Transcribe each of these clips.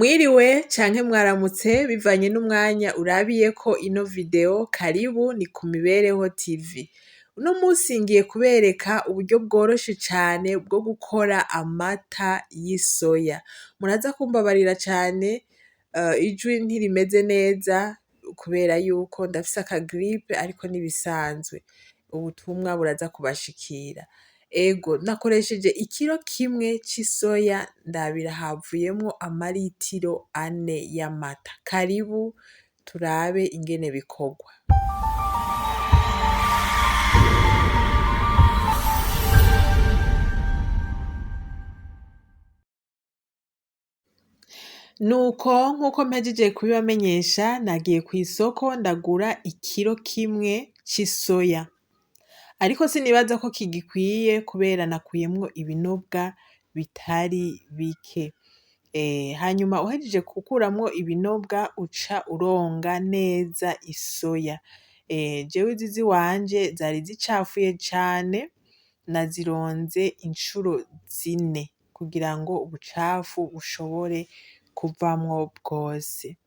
Mwiriwe canke mwaramutse bivanye n'umwanya urabiyeko ino video, karibu ni ku Mibereho TV. Uno musi ngiye kubereka uburyo bworoshe cane bwo gukora amata y'isoya. Muraza kumbabarira cane ijwi ntirimeze neza kubera yuko ndafise aka grippe ariko n'ibisanzwe. Ubutumwa buraza kubashikira. Ego nakoresheje ikiro kimwe c'isoya ndabira havuyemwo amaritiro 4 y'amata. Karibu turabe ingene bikorwa. Nuko nkuko mpejeje kubibamenyesha nagiye kw'isoko ndagura ikiro kimwe c'isoya. Ariko sinibaza ko kigikwiye kubera nakuyemwo ibinobwa bitari bike. Hanyuma uhejeje gukuramwo ibinobwa uca uronga neza isoya. Jewe izi ziwanje zari zicafuye cane, nazironze incuro 4 kugira ngo ubucafu bushobore kuvamwo bwose.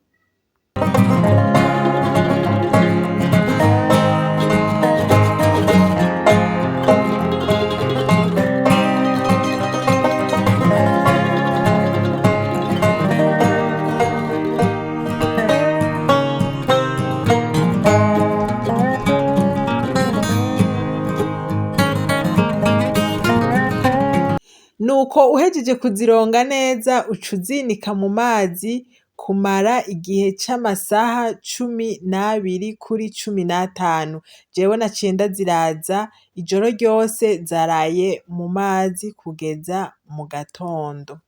Nuko uhejeje kuzironga neza uca uzinika mu mazi kumara igihe c'amasaha 12 kuri 15. Jewe naciye ndaziraza ijoro ryose zaraye mu mazi kugeza mu gatondo.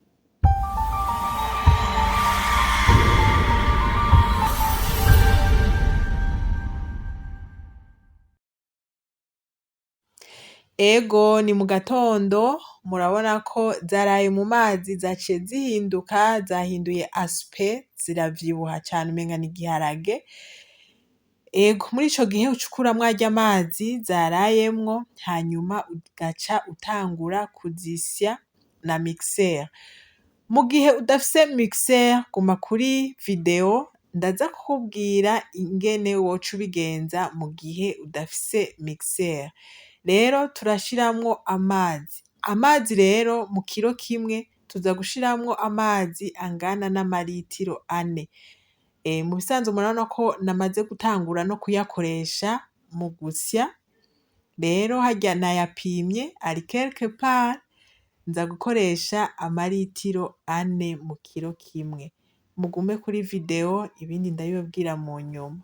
Ego ni mu gatondo murabona ko zaraye mu mazi zaciye zihinduka, zahinduye aspect ziravyibuha cane umenga n'igiharage. Ego muri ico gihe uca ukuramwo arya mazi zarayemwo hanyuma ugaca utangura kuzisya na mixeur. Mu gihe udafise mixeur guma kuri video ndaza kukubwira ingene woca ubigenza mu gihe udafise mixeur. Rero turashiramwo amazi. Amazi rero mu kiro kimwe tuza gushiramwo amazi angana n'amaritiro 4. Mu bisanzwe murabona ko namaze gutangura no kuyakoresha mu gusya. Rero harya nayapimye ari quelque part, nza gukoresha amaritiro 4 mu kiro kimwe. Mugume kuri video ibindi ndabibabwira mu nyuma.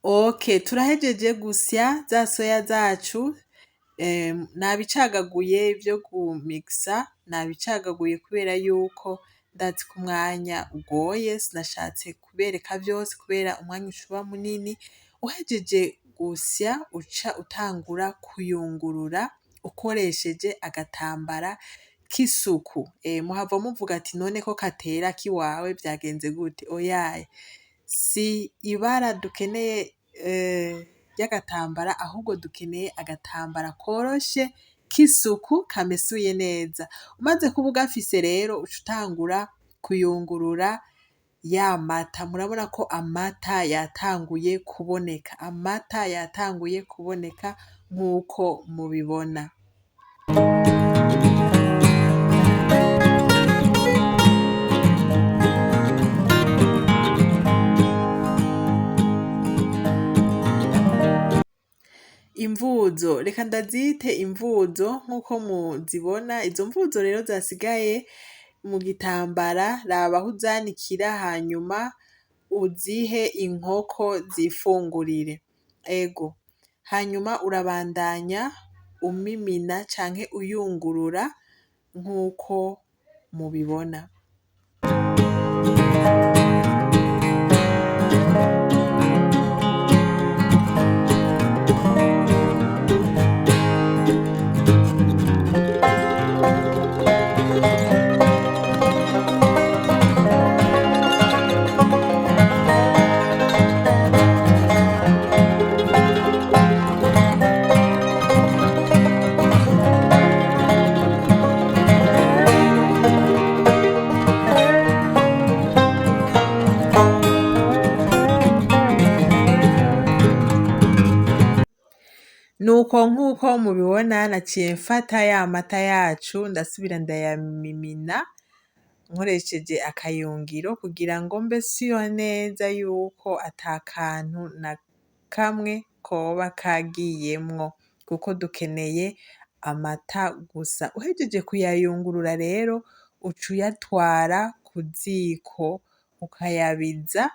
Okay, turahejeje gusya za soya zacu. Nabicagaguye vyo gumixa, nabicagaguye kubera yuko ndazi ko umwanya ugoye, sinashatse kubereka vyose kubera umwanya ucuba munini. Uhejeje gusya uca utangura kuyungurura ukoresheje agatambara k'isuku. Muhava muvuga ati none ko katera kiwawe vyagenze gute? Oyaye, si ibara dukeneye ry'agatambara ahubwo dukeneye agatambara koroshe k'isuku kamesuye neza. Umaze kuba ugafise rero uca utangura kuyungurura ya mata. Murabona ko amata yatanguye kuboneka. Amata yatanguye kuboneka nk'uko mubibona. Imvuzo, reka ndazite imvuzo nkuko muzibona. Izo mvuzo rero zasigaye mu gitambara, raba aho uzanikira hanyuma uzihe inkoko zifungurire. Ego, hanyuma urabandanya umimina canke uyungurura nk'uko mubibona. Nuko nk'uko mubibona naciye mfata ya mata yacu ndasubira ndayamimina nkoresheje akayungiro kugira ngo mbe sure neza yuko ata kantu na kamwe koba kagiyemwo kuko dukeneye amata gusa. Uhejeje kuyayungurura rero uca uyatwara ku ziko ukayabiza,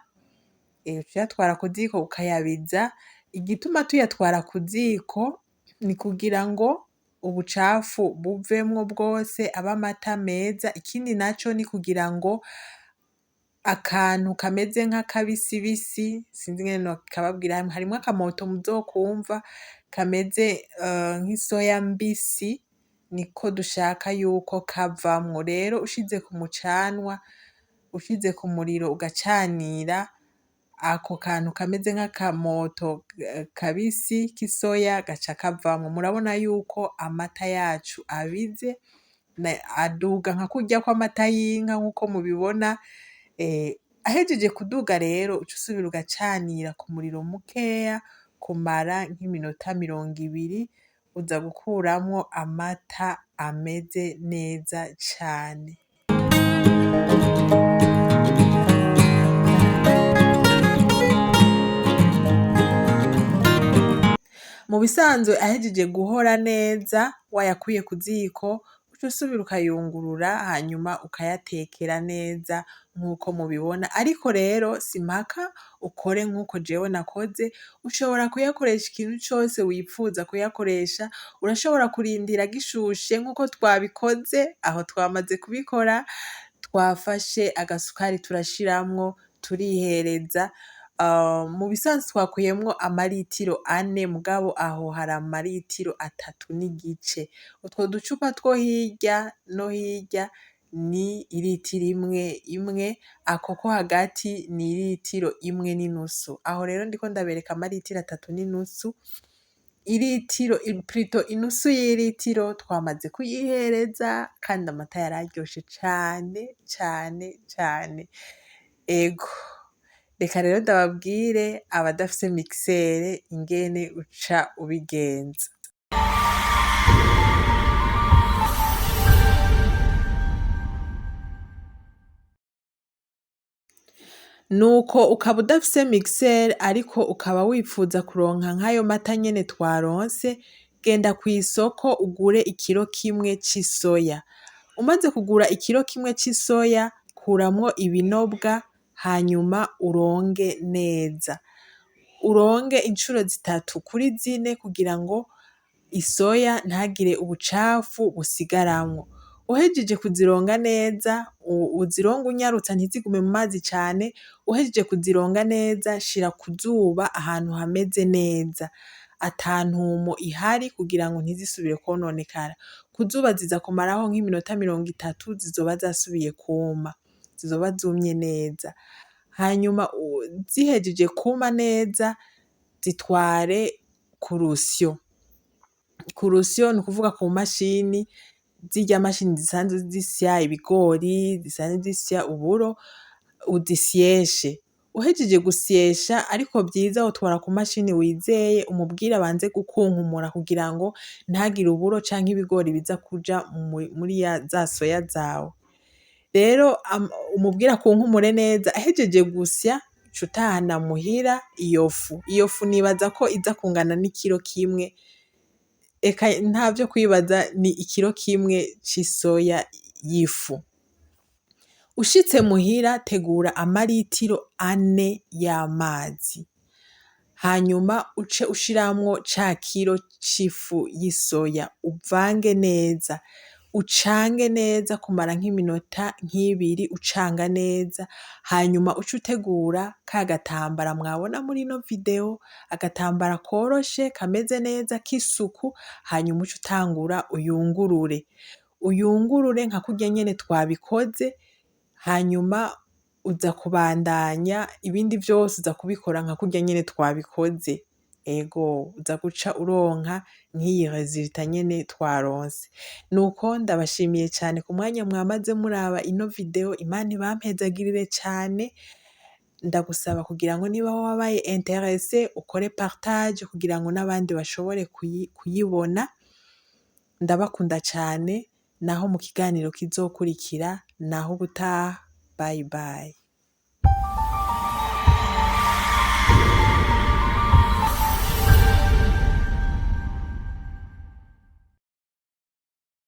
igituma tuyatwara ku ziko ni kugira ngo ubucafu buvemwo bwose abe amata meza, ikindi naco ni kugira ngo akantu kameze nk'akabisibisi sinzi ingene nokababwira, harimwo akamoto muzokumva kameze nk'isoya mbisi niko dushaka yuko kavamwo. Rero ushize ku mucanwa, ushize ku muriro ugacanira, ako kantu kameze nk'akamoto kabisi k'isoya gaca kavamwo. Murabona yuko amata yacu abize, aduga nka kurya kw'amata y'inka nk'uko mubibona. Ahejeje kuduga rero uca usubira ugacanira ku muriro mukeya kumara nk'iminota 20, uza gukuramwo amata ameze neza cane. Mu bisanzwe ahejeje guhora neza wayakuye ku ziko uca usubira ukayungurura hanyuma ukayatekera neza nk'uko mubibona, ariko rero si mpaka ukore nk'uko jewe nakoze, ushobora kuyakoresha ikintu cose wipfuza kuyakoresha, urashobora kurindira gishushe nk'uko twabikoze. Aho twamaze kubikora twafashe agasukari turashiramwo turihereza. Mu bisanzwe twakuyemwo amaritiro 4 mugabo aho hari amaritiro 3 n'igice. Utwo ducupa two hirya no hirya ni iritiro imwe, ako ko hagati ni iritiro 1 n'inusu. Aho rero ndiko ndabereka amaritiro 3 n'inusu, inusu y'iritiro twamaze kuyihereza kandi amata yararyoshe cane cane cane. Ego, reka rero ndababwire abadafise mixer ingene uca ubigenza. Nuko ukaba udafise mixer ariko ukaba wipfuza kuronka nk'ayo mata nyene twaronse, genda kw'isoko ugure ikiro kimwe c'isoya. Umaze kugura ikiro kimwe c'isoya, kuramwo ibinobwa hanyuma uronge neza. Uronge incuro 3 kuri 4 kugira ngo isoya ntagire ubucafu busigaramwo. Uhejeje kuzironga neza, uzironge unyarutsa ntizigume mu mazi cane, uhejeje kuzironga neza shira ku zuba ahantu hameze neza, ata ntumo ihari kugira ngo ntizisubire kwononekara. Ku zuba ziza kumaraho nk'iminota 30 zizoba zasubiye kuma, zizoba zumye neza. Hanyuma zihejeje kuma neza zitware ku rusyo. Ku rusyo ni ukuvuga ku mashini, zirya mashini zisanzwe zisya ibigori, zisanzwe zisya uburo, uzisyeshe. Uhejeje gusyesha ariko vyiza utwara ku mashini wizeye, umubwire abanze gukunkumura kugira ngo ntagire uburo canke ibigori biza kuja muri za soya zawe. Rero umubwire akunkumure neza, ahejeje gusya uca utahana muhira iyo fu. Iyo fu nibaza ko iza kungana n'ikiro kimwe, eka ntavyo kwibaza, ni ikiro kimwe c'isoya y'ifu. Ushitse muhira tegura amaritiro 4 y'amazi, hanyuma uce ushiramwo ca kiro c'ifu y'isoya uvange neza, ucange neza kumara nk'iminota nk'ibiri ucanga neza, hanyuma uce utegura ka gatambara mwabona muri ino video, agatambara koroshe kameze neza k'isuku, hanyuma uce utangura uyungurure nka kurya nyene twabikoze, hanyuma uza kubandanya ibindi vyose uza kubikora nka kurya nyene twabikoze. Ego uza guca uronka nk'iyi resultat nyene twaronse. Nuko ndabashimiye cane ku mwanya mwamaze muraba ino video, Imana ibampezagirire cane, ndagusaba kugira ngo niba wabaye interesse ukore partage kugira ngo n'abandi bashobore kuyibona, ndabakunda cane, naho mu kiganiro kizokurikira, naho ubutaha, bye bye.